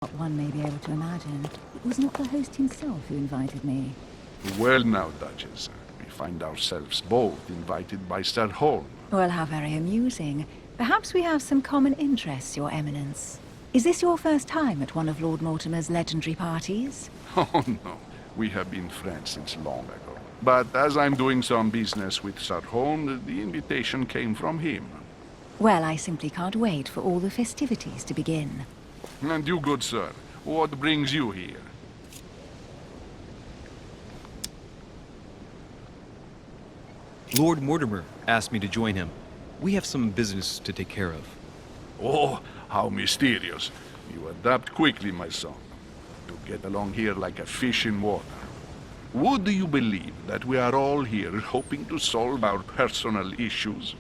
What one may be able to imagine. It was not the host himself who invited me. Well now, Duchess, we find ourselves both invited by Sir Holm. Well, how very amusing. Perhaps we have some common interests, Your Eminence. Is this your first time at one of Lord Mortimer's legendary parties? Oh no, we have been friends since long ago. But as I'm doing some business with Sir Holm, the invitation came from him. Well, I simply can't wait for all the festivities to begin. And you, good sir, what brings you here? Lord Mortimer asked me to join him. We have some business to take care of. Oh, how mysterious. You adapt quickly, my son. You get along here like a fish in water. Would you believe that we are all here hoping to solve our personal issues?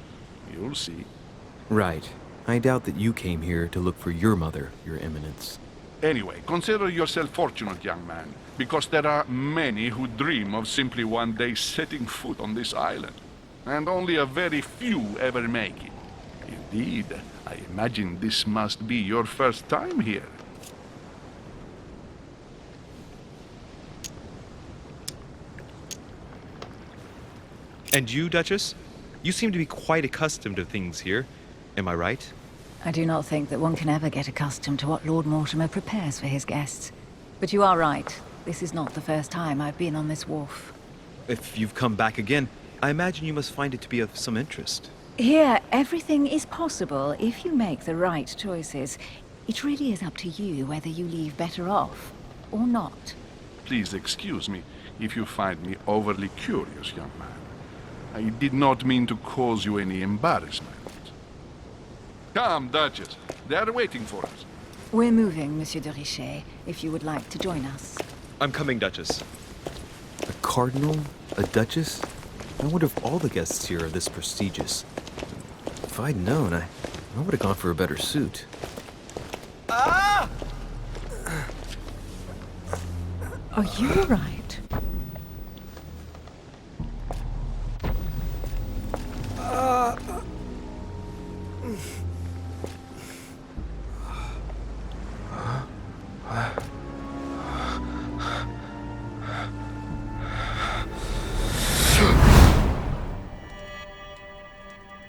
You'll see. Right. I doubt that you came here to look for your mother, Your Eminence. Anyway, consider yourself fortunate, young man, because there are many who dream of simply one day setting foot on this island, and only a very few ever make it. Indeed, I imagine this must be your first time here. And you, Duchess? You seem to be quite accustomed to things here. Am I right? I do not think that one can ever get accustomed to what Lord Mortimer prepares for his guests. But you are right. This is not the first time I've been on this wharf. If you've come back again, I imagine you must find it to be of some interest. Here, everything is possible if you make the right choices. It really is up to you whether you leave better off or not. Please excuse me if you find me overly curious, young man. I did not mean to cause you any embarrassment. Come, Duchess. They are waiting for us. We're moving, Monsieur de Richet, if you would like to join us. I'm coming, Duchess. A cardinal? A duchess? I wonder if all the guests here are this prestigious. If I'd known, I would have gone for a better suit. Are you all right?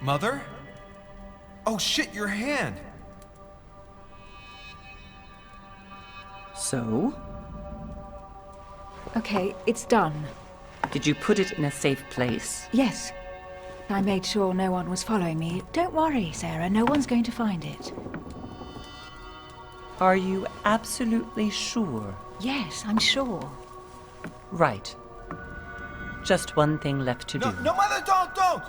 Mother? Oh shit, your hand! So? Okay, it's done. Did you put it in a safe place? Yes. I made sure no one was following me. Don't worry, Sarah. No one's going to find it. Are you absolutely sure? Yes, I'm sure. Right. Just one thing left to do. No, Mother, don't!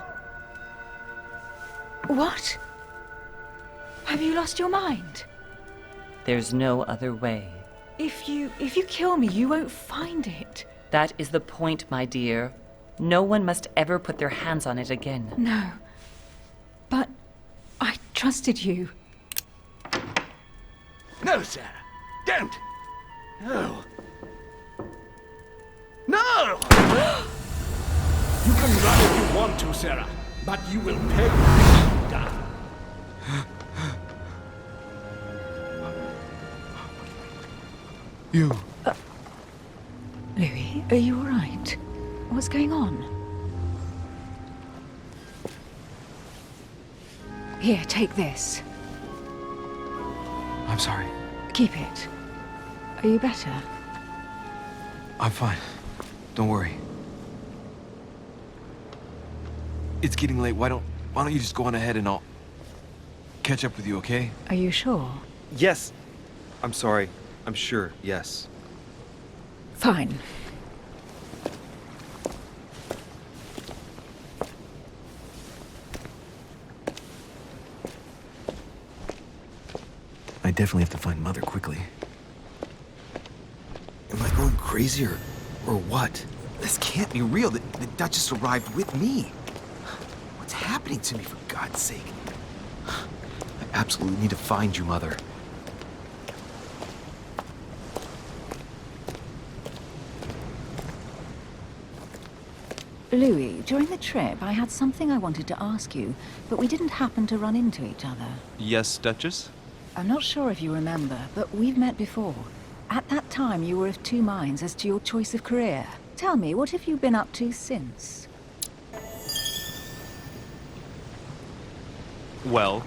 What? Have you lost your mind? There's no other way. If you kill me, you won't find it. That is the point, my dear. No one must ever put their hands on it again. No. But I trusted you. No, Sarah. Don't. No. No! You can run if you want to, Sarah, but you will pay to die. You... Louis, are you all right? What's going on? Here, take this. I'm sorry. Keep it. Are you better? I'm fine. Don't worry. It's getting late. Why don't you just go on ahead and I'll catch up with you, okay? Are you sure? Yes. I'm sorry. I'm sure. Yes. Fine. I definitely have to find Mother quickly. Am I going crazy or what? This can't be real. The Duchess arrived with me. What's happening to me, for God's sake? I absolutely need to find you, Mother. Louis, during the trip, I had something I wanted to ask you, but we didn't happen to run into each other. Yes, Duchess? I'm not sure if you remember, but we've met before. At that time, you were of two minds as to your choice of career. Tell me, what have you been up to since? Well,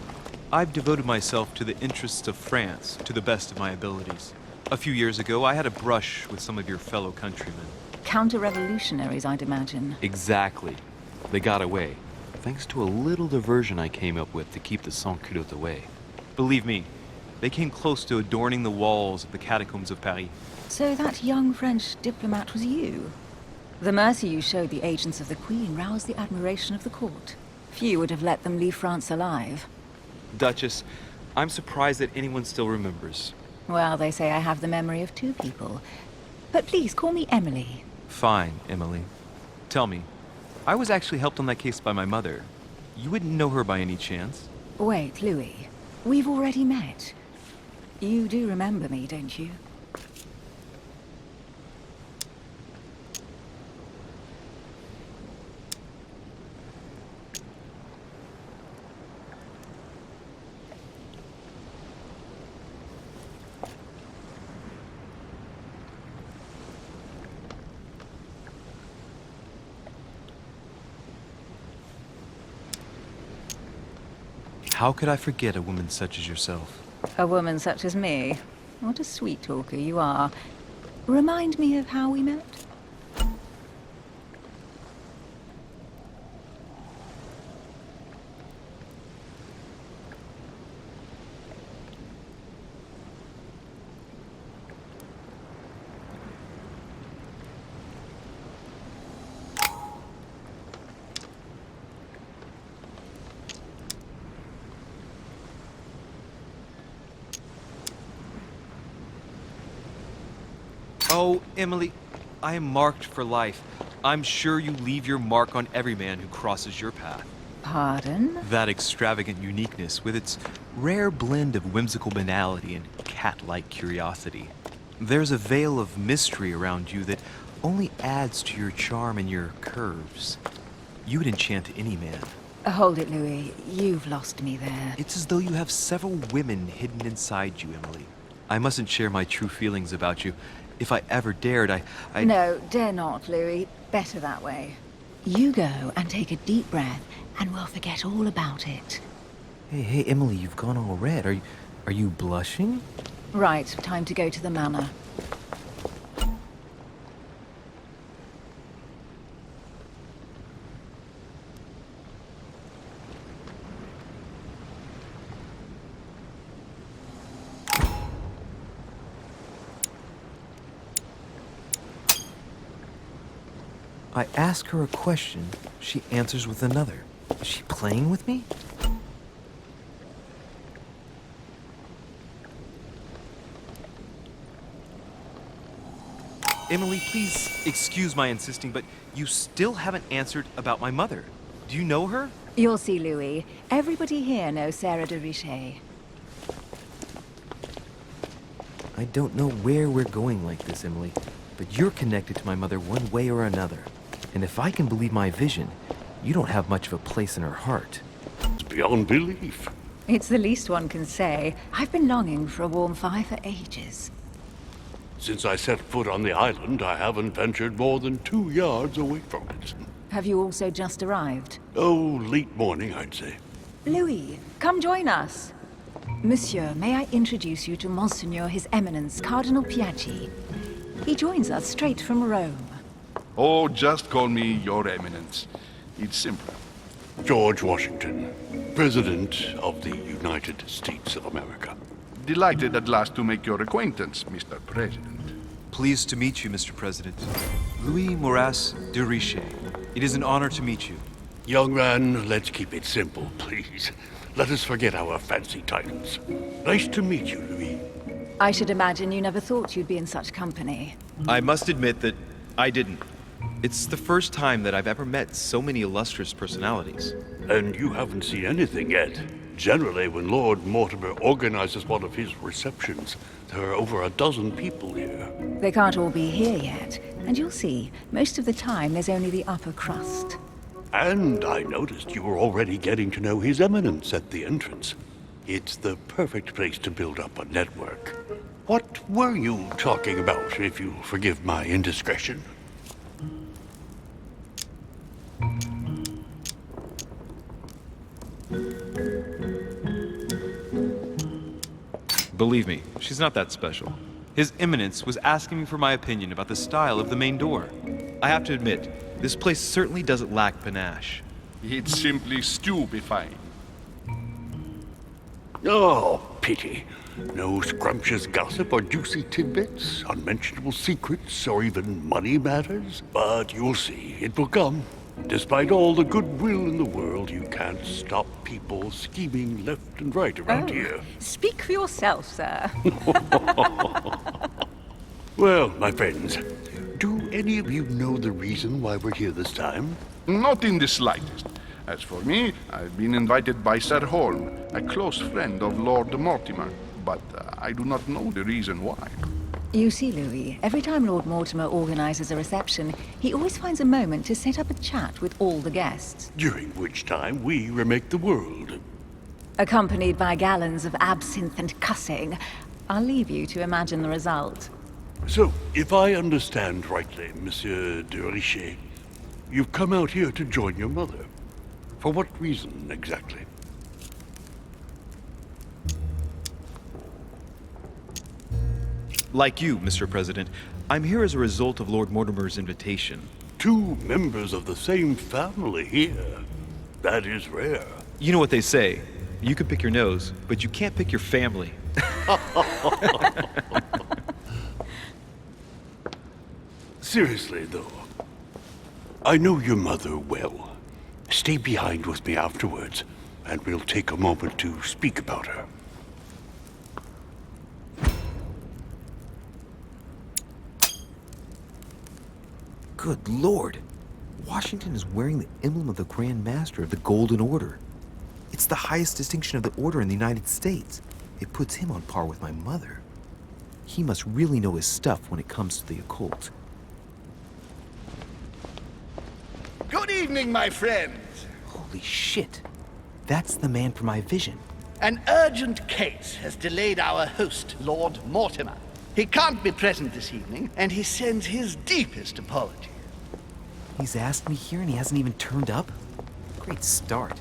I've devoted myself to the interests of France to the best of my abilities. A few years ago, I had a brush with some of your fellow countrymen. Counter-revolutionaries, I'd imagine. Exactly. They got away, thanks to a little diversion I came up with to keep the sans-culottes away. Believe me, they came close to adorning the walls of the catacombs of Paris. So that young French diplomat was you? The mercy you showed the agents of the Queen roused the admiration of the court. Few would have let them leave France alive. Duchess, I'm surprised that anyone still remembers. Well, they say I have the memory of two people. But please, call me Emily. Fine, Emily. Tell me, I was actually helped on that case by my mother. You wouldn't know her by any chance? Wait, Louis. We've already met. You do remember me, don't you? How could I forget a woman such as yourself? A woman such as me? What a sweet talker you are. Remind me of how we met? Oh, Emily, I am marked for life. I'm sure you leave your mark on every man who crosses your path. Pardon? That extravagant uniqueness, with its rare blend of whimsical banality and cat-like curiosity. There's a veil of mystery around you that only adds to your charm and your curves. You would enchant any man. Hold it, Louis. You've lost me there. It's as though you have several women hidden inside you, Emily. I mustn't share my true feelings about you. If I ever dared, I... No, dare not, Louis. Better that way. You go and take a deep breath, and we'll forget all about it. Hey, Emily, you've gone all red. Are you blushing? Right, time to go to the manor. I ask her a question, she answers with another. Is she playing with me? Emily, please excuse my insisting, but you still haven't answered about my mother. Do you know her? You'll see, Louis. Everybody here knows Sarah de Richet. I don't know where we're going like this, Emily, but you're connected to my mother one way or another. And if I can believe my vision, you don't have much of a place in her heart. It's beyond belief. It's the least one can say. I've been longing for a warm fire for ages. Since I set foot on the island, I haven't ventured more than 2 yards away from it. Have you also just arrived? Oh, late morning, I'd say. Louis, come join us. Monsieur, may I introduce you to Monseigneur His Eminence, Cardinal Piaggi. He joins us straight from Rome. Oh, just call me Your Eminence. It's simple. George Washington, President of the United States of America. Delighted at last to make your acquaintance, Mr. President. Pleased to meet you, Mr. President. Louis Moras de Richet. It is an honor to meet you. Young man, let's keep it simple, please. Let us forget our fancy titles. Nice to meet you, Louis. I should imagine you never thought you'd be in such company. I must admit that I didn't. It's the first time that I've ever met so many illustrious personalities. And you haven't seen anything yet. Generally, when Lord Mortimer organizes one of his receptions, there are over a dozen people here. They can't all be here yet, and you'll see, most of the time there's only the upper crust. And I noticed you were already getting to know His Eminence at the entrance. It's the perfect place to build up a network. What were you talking about, if you'll forgive my indiscretion? Believe me, she's not that special. His Eminence was asking me for my opinion about the style of the main door. I have to admit, this place certainly doesn't lack panache. It's simply stupefying. Oh, pity. No scrumptious gossip or juicy tidbits, unmentionable secrets, or even money matters. But you'll see, it will come. Despite all the goodwill in the world, you can't stop people scheming left and right around here. Speak for yourself, sir. Well, my friends, do any of you know the reason why we're here this time? Not in the slightest. As for me, I've been invited by Sir Holm, a close friend of Lord Mortimer, but I do not know the reason why. You see, Louis, every time Lord Mortimer organizes a reception, he always finds a moment to set up a chat with all the guests. During which time we remake the world. Accompanied by gallons of absinthe and cussing. I'll leave you to imagine the result. So, if I understand rightly, Monsieur de Richet, you've come out here to join your mother. For what reason, exactly? Like you, Mr. President, I'm here as a result of Lord Mortimer's invitation. 2 members of the same family here. That is rare. You know what they say. You can pick your nose, but you can't pick your family. Seriously, though, I know your mother well. Stay behind with me afterwards, and we'll take a moment to speak about her. Good Lord! Washington is wearing the emblem of the Grand Master of the Golden Order. It's the highest distinction of the Order in the United States. It puts him on par with my mother. He must really know his stuff when it comes to the occult. Good evening, my friends. Holy shit! That's the man for my vision. An urgent case has delayed our host, Lord Mortimer. He can't be present this evening, and he sends his deepest apologies. He's asked me here and he hasn't even turned up? Great start.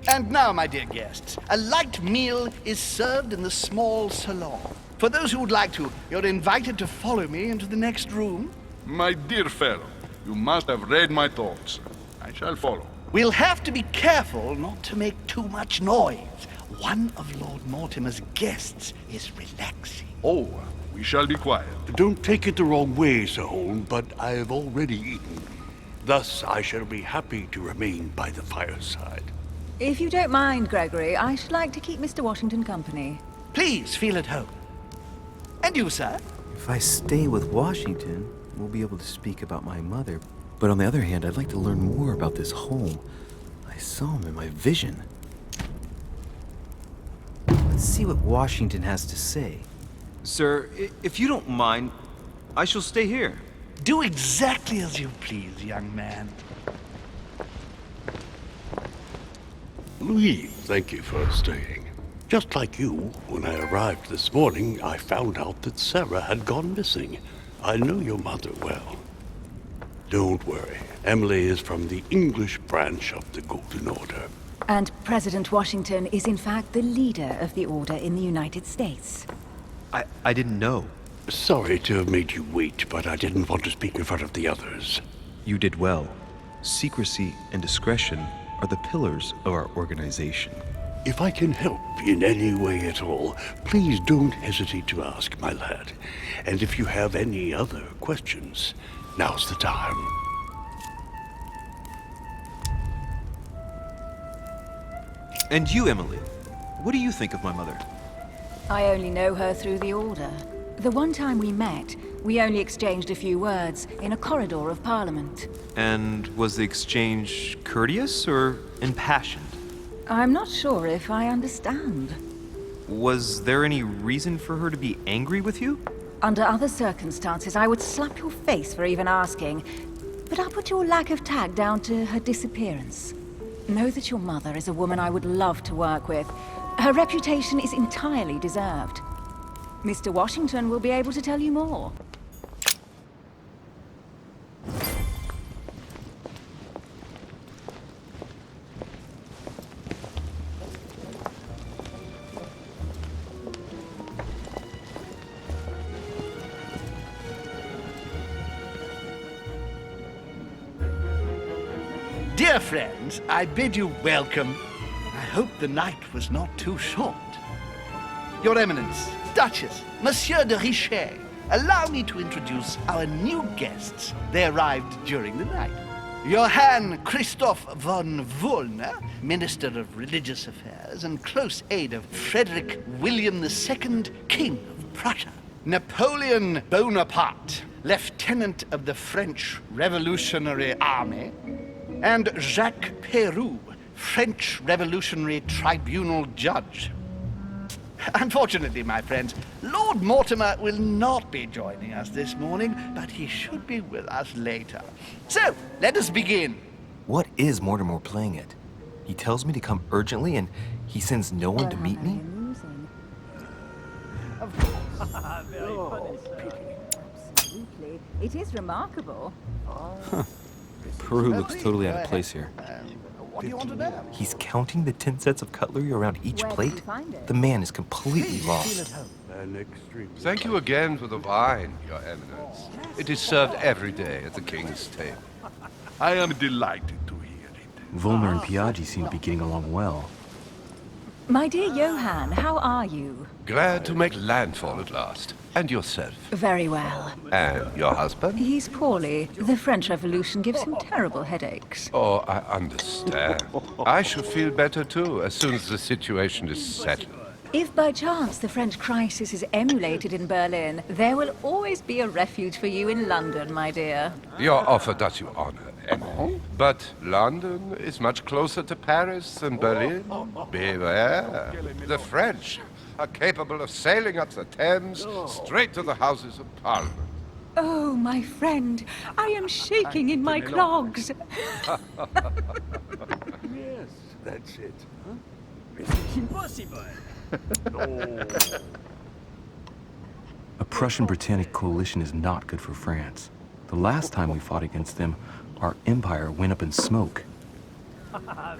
And now, my dear guests, a light meal is served in the small salon. For those who would like to, you're invited to follow me into the next room. My dear fellow, you must have read my thoughts. I shall follow. We'll have to be careful not to make too much noise. One of Lord Mortimer's guests is relaxing. Oh, we shall be quiet. Don't take it the wrong way, Sir Holm, but I have already eaten. Thus, I shall be happy to remain by the fireside. If you don't mind, Gregory, I should like to keep Mr. Washington company. Please feel at home. And you, sir? If I stay with Washington, we'll be able to speak about my mother. But on the other hand, I'd like to learn more about this home. I saw him in my vision. Let's see what Washington has to say. Sir, if you don't mind, I shall stay here. Do exactly as you please, young man. Louis, thank you for staying. Just like you, when I arrived this morning, I found out that Sarah had gone missing. I know your mother well. Don't worry. Emily is from the English branch of the Golden Order. And President Washington is in fact the leader of the Order in the United States. I didn't know. Sorry to have made you wait, but I didn't want to speak in front of the others. You did well. Secrecy and discretion are the pillars of our organization. If I can help in any way at all, please don't hesitate to ask, my lad. And if you have any other questions, now's the time. And you, Emily, what do you think of my mother? I only know her through the Order. The one time we met, we only exchanged a few words in a corridor of Parliament. And was the exchange courteous or impassioned? I'm not sure if I understand. Was there any reason for her to be angry with you? Under other circumstances, I would slap your face for even asking. But I'll put your lack of tact down to her disappearance. Know that your mother is a woman I would love to work with. Her reputation is entirely deserved. Mr. Washington will be able to tell you more. Dear friends, I bid you welcome. I hope the night was not too short. Your Eminence, Duchess, Monsieur de Richet, allow me to introduce our new guests. They arrived during the night. Johann Christoph von Wollner, Minister of Religious Affairs and close aide of Frederick William II, King of Prussia. Napoleon Bonaparte, Lieutenant of the French Revolutionary Army. And Jacques Peroux, French Revolutionary Tribunal Judge. Unfortunately, my friends, Lord Mortimer will not be joining us this morning, but he should be with us later. So, let us begin. What is Mortimer playing at? He tells me to come urgently and he sends no one to meet me? Absolutely. It is remarkable. Peru looks totally out of place here. What do you want to know? He's counting the 10 sets of cutlery around each Where did plate? you find it? The man is completely lost. Thank you again for the wine, Your Eminence. It is served every day at the King's table. I am delighted to hear it. Volner and Piaggi seem to be getting along well. My dear Johann, how are you? Glad to make landfall at last. And yourself? Very well. And your husband? He's poorly. The French Revolution gives him terrible headaches. Oh, I understand. I shall feel better too, as soon as the situation is settled. If by chance the French crisis is emulated in Berlin, there will always be a refuge for you in London, my dear. Your offer does you honor, Emily. But London is much closer to Paris than Berlin. Beware. The French are capable of sailing up the Thames straight to the Houses of Parliament. Oh, my friend, I am shaking in my clogs. Yes, that's it. A Prussian-Britannic coalition is not good for France. The last time we fought against them, our empire went up in smoke.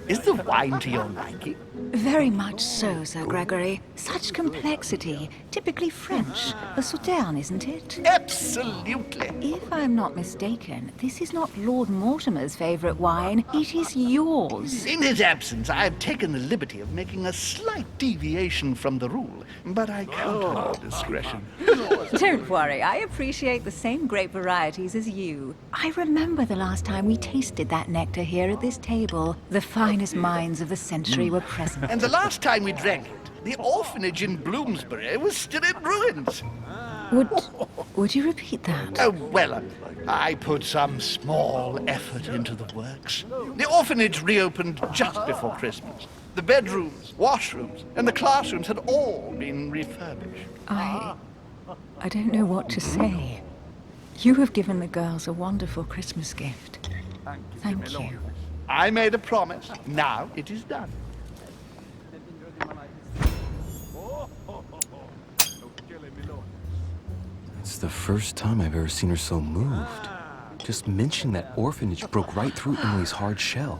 Is the wine to your liking? Very much so, Sir Gregory. Such complexity. Typically French. A Sauterne, isn't it? Absolutely. If I'm not mistaken, this is not Lord Mortimer's favorite wine. It is yours. In his absence, I have taken the liberty of making a slight deviation from the rule, but I count on your discretion. Don't worry, I appreciate the same grape varieties as you. I remember the last time we tasted that nectar here at this table. The finest minds of the century were present. And the last time we drank it, the orphanage in Bloomsbury was still in ruins. Would you repeat that? Oh, well, I put some small effort into the works. The orphanage reopened just before Christmas. The bedrooms, washrooms, and the classrooms had all been refurbished. I don't know what to say. You have given the girls a wonderful Christmas gift. Thank you. I made a promise. Now it is done. It's the first time I've ever seen her so moved. Just mentioning that orphanage broke right through Emily's hard shell.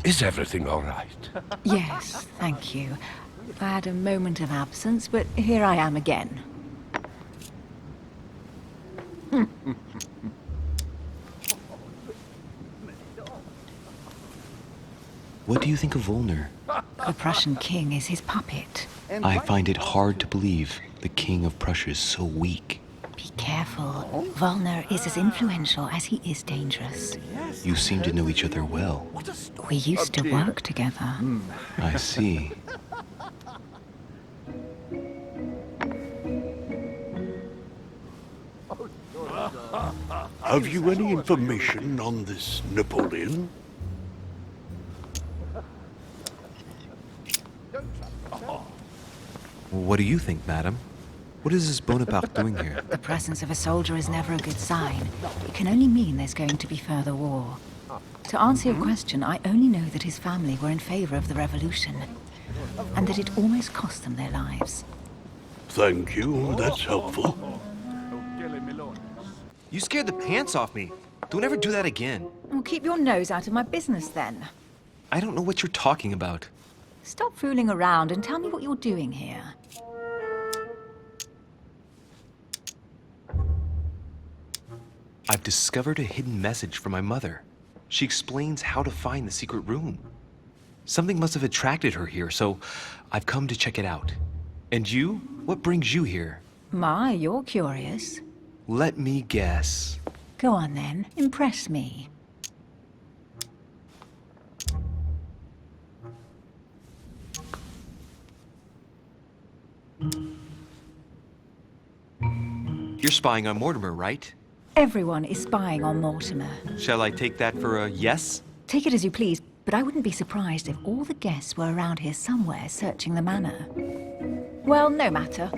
Is everything all right? Yes, thank you. I had a moment of absence, but here I am again. What do you think of Volner? The Prussian king is his puppet. I find it hard to believe the king of Prussia is so weak. Be careful. Volner is as influential as he is dangerous. You seem to know each other well. We used to work together. I see. Have you any information on this Napoleon? What do you think, madam? What is this Bonaparte doing here? The presence of a soldier is never a good sign. It can only mean there's going to be further war. To answer your question, I only know that his family were in favor of the revolution, and that it almost cost them their lives. Thank you, that's helpful. You scared the pants off me. Don't ever do that again. Well, keep your nose out of my business then. I don't know what you're talking about. Stop fooling around and tell me what you're doing here. I've discovered a hidden message from my mother. She explains how to find the secret room. Something must have attracted her here, so I've come to check it out. And you? What brings you here? My, you're curious. Let me guess. Go on then, impress me. You're spying on Mortimer, right? Everyone is spying on Mortimer. Shall I take that for a yes? Take it as you please, but I wouldn't be surprised if all the guests were around here somewhere searching the manor. Well, no matter.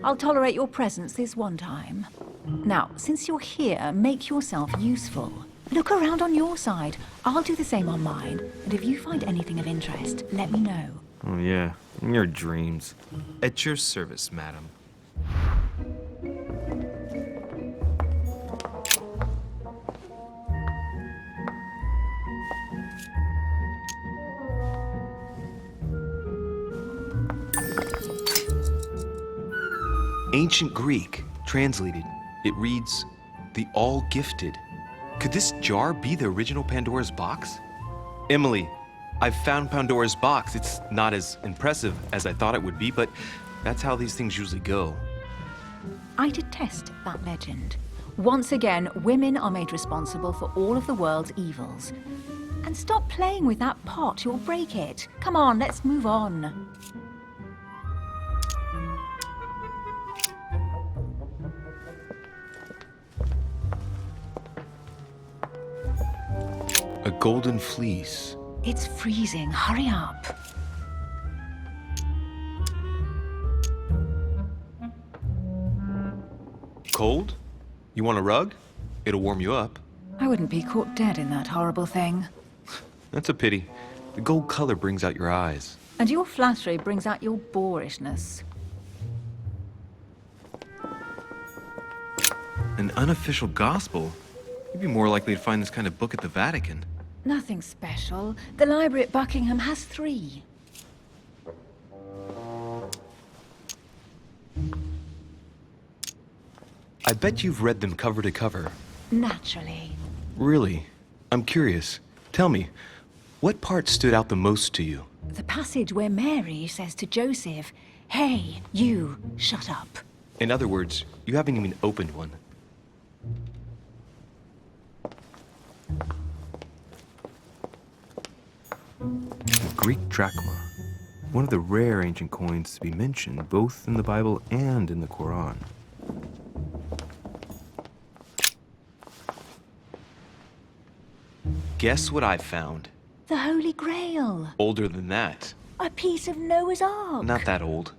I'll tolerate your presence this one time. Now, since you're here, make yourself useful. Look around on your side. I'll do the same on mine, and if you find anything of interest, let me know. Oh yeah, in your dreams. At your service, madam. Ancient Greek, translated. It reads, "The All-Gifted." Could this jar be the original Pandora's box? Emily, I've found Pandora's box. It's not as impressive as I thought it would be, but that's how these things usually go. I detest that legend. Once again, women are made responsible for all of the world's evils. And stop playing with that pot, you'll break it. Come on, let's move on. A golden fleece. It's freezing, hurry up. Cold? You want a rug? It'll warm you up. I wouldn't be caught dead in that horrible thing. That's a pity. The gold color brings out your eyes. And your flattery brings out your boorishness. An unofficial gospel? You'd be more likely to find this kind of book at the Vatican. Nothing special. The library at Buckingham has 3. I bet you've read them cover to cover. Naturally. Really? I'm curious. Tell me, what part stood out the most to you? The passage where Mary says to Joseph, "Hey, you, shut up." In other words, you haven't even opened one. The Greek drachma. One of the rare ancient coins to be mentioned both in the Bible and in the Quran. Guess what I found? The Holy Grail. Older than that. A piece of Noah's Ark. Not that old.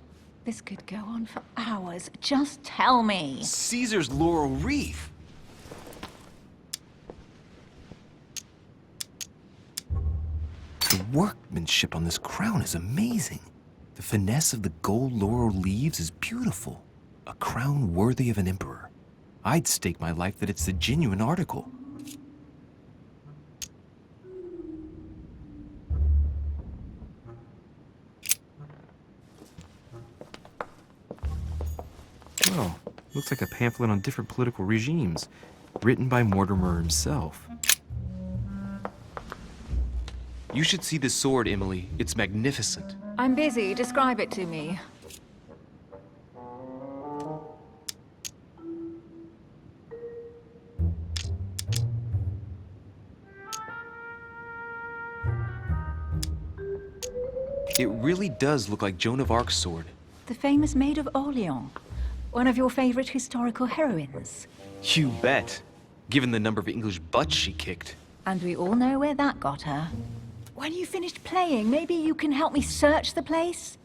This could go on for hours. Just tell me. Caesar's laurel wreath. The workmanship on this crown is amazing. The finesse of the gold laurel leaves is beautiful. A crown worthy of an emperor. I'd stake my life that it's the genuine article. Well, looks like a pamphlet on different political regimes, written by Mortimer himself. You should see this sword, Emily. It's magnificent. I'm busy. Describe it to me. It really does look like Joan of Arc's sword. The famous Maid of Orleans. One of your favorite historical heroines. You bet. Given the number of English butts she kicked. And we all know where that got her. When you finished playing, maybe you can help me search the place?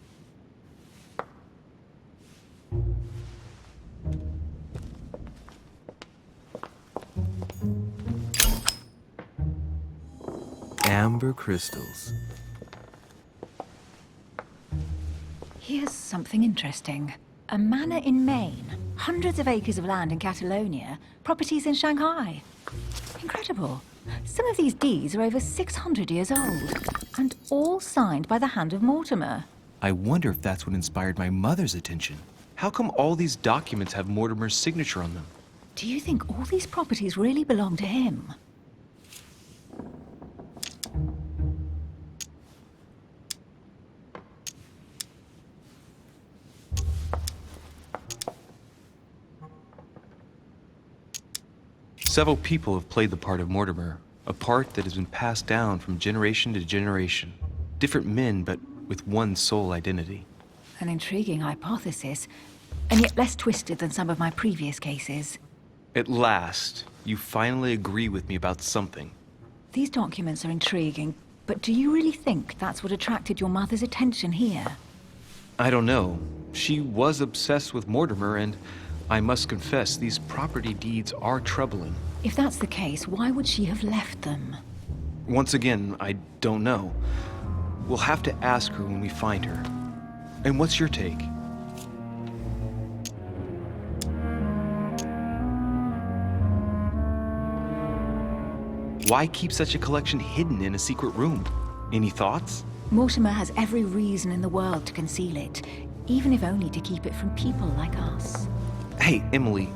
Amber crystals. Here's something interesting. A manor in Maine, hundreds of acres of land in Catalonia, properties in Shanghai. Incredible. Some of these deeds are over 600 years old, and all signed by the hand of Mortimer. I wonder if that's what inspired my mother's attention. How come all these documents have Mortimer's signature on them? Do you think all these properties really belong to him? Several people have played the part of Mortimer, a part that has been passed down from generation to generation. Different men, but with one sole identity. An intriguing hypothesis, and yet less twisted than some of my previous cases. At last, you finally agree with me about something. These documents are intriguing, but do you really think that's what attracted your mother's attention here? I don't know. She was obsessed with Mortimer, and I must confess, these property deeds are troubling. If that's the case, why would she have left them? Once again, I don't know. We'll have to ask her when we find her. And what's your take? Why keep such a collection hidden in a secret room? Any thoughts? Mortimer has every reason in the world to conceal it, even if only to keep it from people like us. Hey, Emily,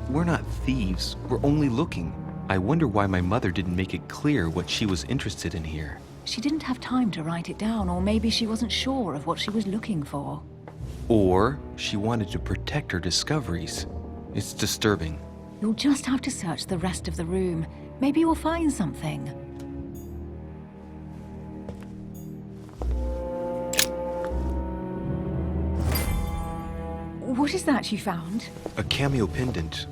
we're not thieves. We're only looking. I wonder why my mother didn't make it clear what she was interested in here. She didn't have time to write it down, or maybe she wasn't sure of what she was looking for. Or she wanted to protect her discoveries. It's disturbing. You'll just have to search the rest of the room. Maybe you'll find something. What is that you found? A cameo pendant.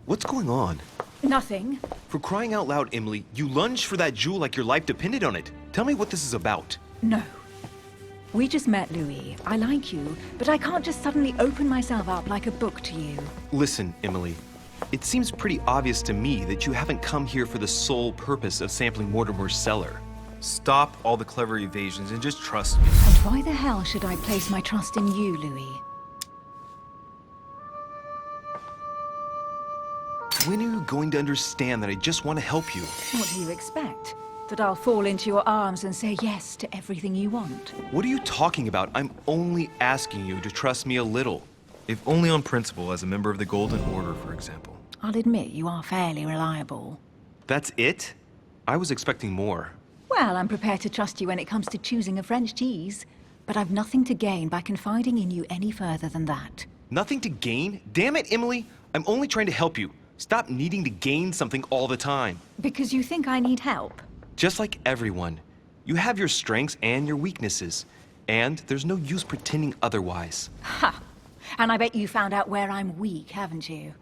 What's going on? Nothing. For crying out loud, Emily, you lunged for that jewel like your life depended on it. Tell me what this is about. No. We just met, Louis. I like you, but I can't just suddenly open myself up like a book to you. Listen, Emily. It seems pretty obvious to me that you haven't come here for the sole purpose of sampling Mortimer's cellar. Stop all the clever evasions and just trust me. And why the hell should I place my trust in you, Louis? When are you going to understand that I just want to help you? What do you expect? That I'll fall into your arms and say yes to everything you want? What are you talking about? I'm only asking you to trust me a little. If only on principle, as a member of the Golden Order, for example. I'll admit you are fairly reliable. That's it? I was expecting more. Well, I'm prepared to trust you when it comes to choosing a French cheese, but I've nothing to gain by confiding in you any further than that. Nothing to gain? Damn it, Emily! I'm only trying to help you. Stop needing to gain something all the time. Because you think I need help? Just like everyone. You have your strengths and your weaknesses. And there's no use pretending otherwise. Ha! And I bet you found out where I'm weak, haven't you?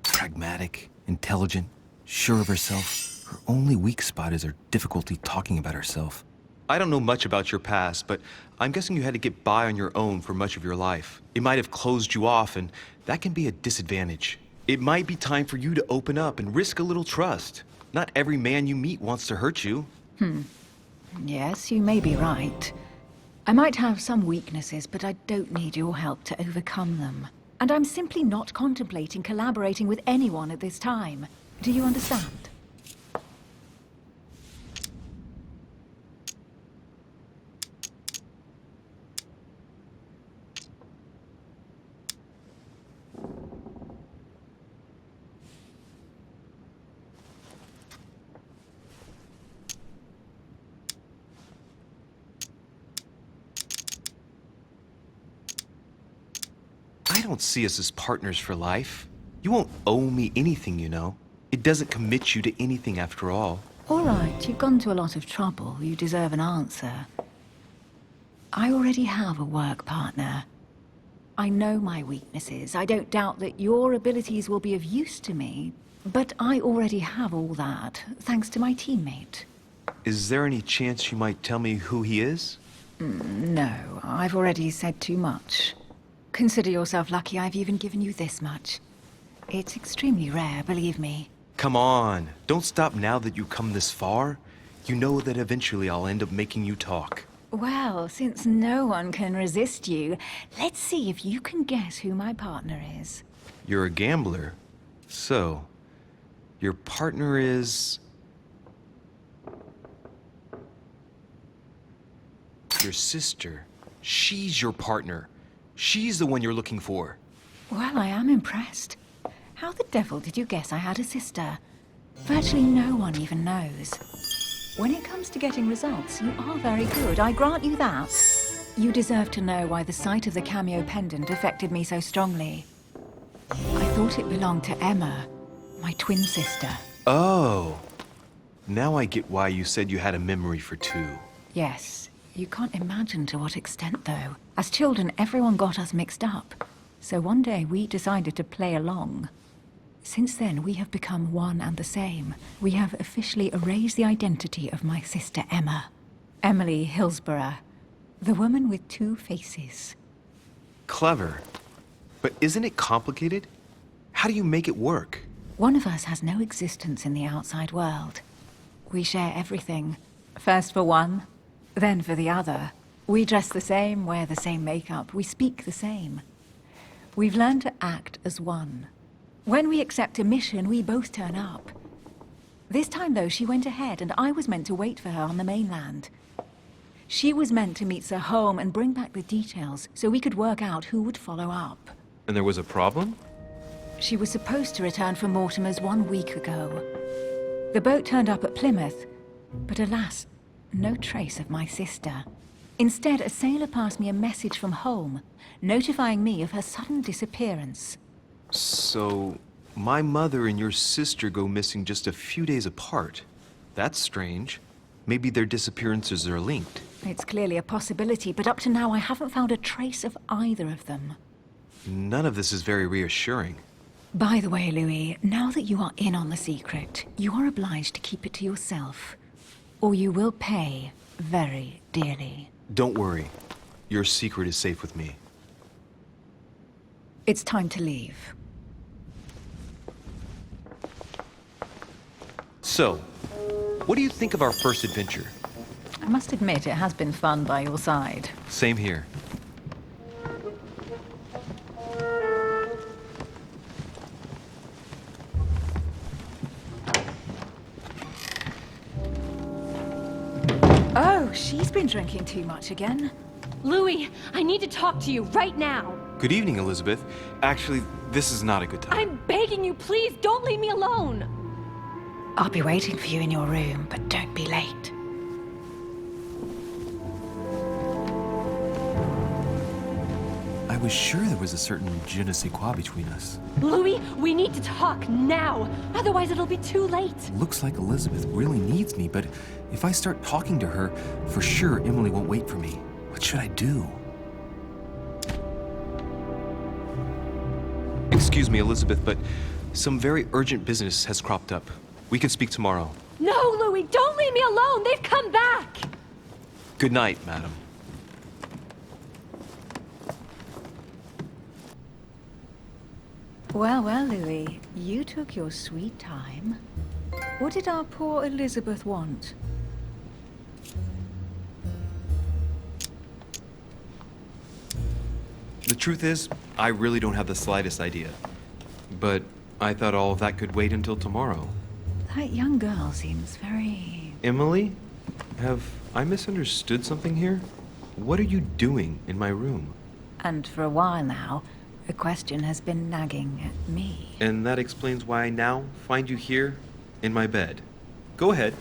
Pragmatic, intelligent, sure of herself. Her only weak spot is her difficulty talking about herself. I don't know much about your past, but I'm guessing you had to get by on your own for much of your life. It might have closed you off, and that can be a disadvantage. It might be time for you to open up and risk a little trust. Not every man you meet wants to hurt you. Yes, you may be right. I might have some weaknesses, but I don't need your help to overcome them. And I'm simply not contemplating collaborating with anyone at this time. Do you understand? I don't see us as partners for life. You won't owe me anything, you know. It doesn't commit you to anything after all. All right, you've gone to a lot of trouble. You deserve an answer. I already have a work partner. I know my weaknesses. I don't doubt that your abilities will be of use to me. But I already have all that, thanks to my teammate. Is there any chance you might tell me who he is? No, I've already said too much. Consider yourself lucky I've even given you this much. It's extremely rare, believe me. Come on, don't stop now that you've come this far. You know that eventually I'll end up making you talk. Well, since no one can resist you, let's see if you can guess who my partner is. You're a gambler. So, your partner is... your sister. She's your partner. She's the one you're looking for. Well, I am impressed. How the devil did you guess I had a sister? Virtually no one even knows. When it comes to getting results, you are very good, I grant you that. You deserve to know why the sight of the cameo pendant affected me so strongly. I thought it belonged to Emma, my twin sister. Oh. Now I get why you said you had a memory for two. Yes, you can't imagine to what extent, though. As children, everyone got us mixed up. So one day we decided to play along. Since then, we have become one and the same. We have officially erased the identity of my sister Emma. Emily Hillsborough, the woman with two faces. Clever. But isn't it complicated? How do you make it work? One of us has no existence in the outside world. We share everything. First for one, then for the other. We dress the same, wear the same makeup, we speak the same. We've learned to act as one. When we accept a mission, we both turn up. This time, though, she went ahead, and I was meant to wait for her on the mainland. She was meant to meet Sir Home and bring back the details, so we could work out who would follow up. And there was a problem? She was supposed to return from Mortimer's 1 week ago. The boat turned up at Plymouth, but alas, no trace of my sister. Instead, a sailor passed me a message from home, notifying me of her sudden disappearance. So, my mother and your sister go missing just a few days apart. That's strange. Maybe their disappearances are linked. It's clearly a possibility, but up to now I haven't found a trace of either of them. None of this is very reassuring. By the way, Louis, now that you are in on the secret, you are obliged to keep it to yourself, or you will pay very dearly. Don't worry. Your secret is safe with me. It's time to leave. So, what do you think of our first adventure? I must admit, it has been fun by your side. Same here. Oh, she's been drinking too much again. Louis, I need to talk to you right now. Good evening, Elizabeth. Actually, this is not a good time. I'm begging you, please don't leave me alone. I'll be waiting for you in your room, but don't be late. I was sure there was a certain je ne sais quoi between us. Louis, we need to talk now. Otherwise, it'll be too late. Looks like Elizabeth really needs me, but if I start talking to her, for sure Emily won't wait for me. What should I do? Excuse me, Elizabeth, but some very urgent business has cropped up. We can speak tomorrow. No, Louis, don't leave me alone. They've come back. Good night, madam. Well, well, Louis, you took your sweet time. What did our poor Elizabeth want? The truth is, I really don't have the slightest idea. But I thought all of that could wait until tomorrow. That young girl seems very... Emily? Have I misunderstood something here? What are you doing in my room? And for a while now, the question has been nagging at me. And that explains why I now find you here, in my bed. Go ahead.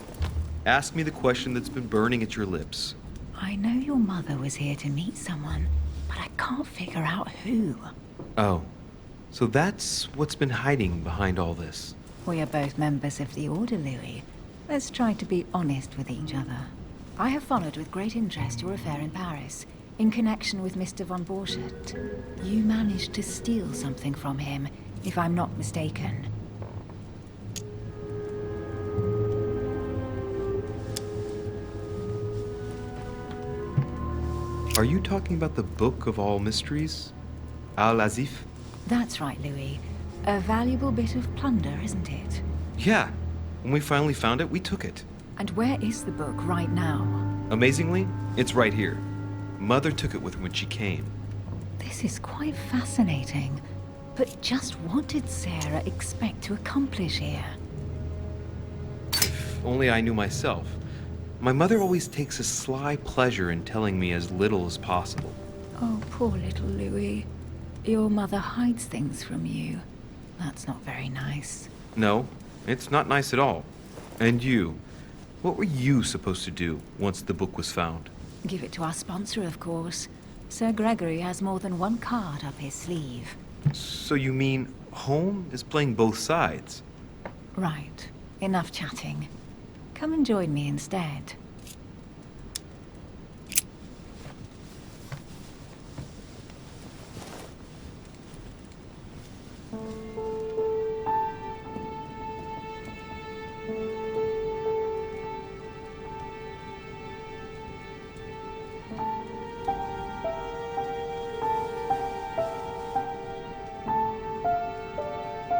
Ask me the question that's been burning at your lips. I know your mother was here to meet someone, but I can't figure out who. Oh, so that's what's been hiding behind all this. We are both members of the Order, Louis. Let's try to be honest with each other. I have followed with great interest your affair in Paris, in connection with Mr. von Borchardt. You managed to steal something from him, if I'm not mistaken. Are you talking about the Book of All Mysteries? Al-Azif? That's right, Louis. A valuable bit of plunder, isn't it? Yeah. When we finally found it, we took it. And where is the book right now? Amazingly, it's right here. Mother took it with her when she came. This is quite fascinating. But just what did Sarah expect to accomplish here? If only I knew myself. My mother always takes a sly pleasure in telling me as little as possible. Oh, poor little Louis. Your mother hides things from you. That's not very nice. No, it's not nice at all. And you? What were you supposed to do once the book was found? Give it to our sponsor, of course. Sir Gregory has more than one card up his sleeve. So you mean home is playing both sides? Right. Enough chatting. Come and join me instead.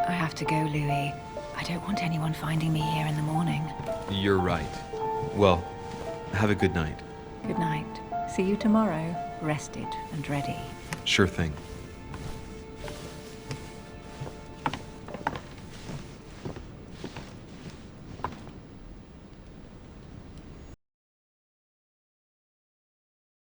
I have to go, Louis. I don't want anyone finding me here in the morning. You're right. Well, have a good night. Good night. See you tomorrow, rested and ready. Sure thing.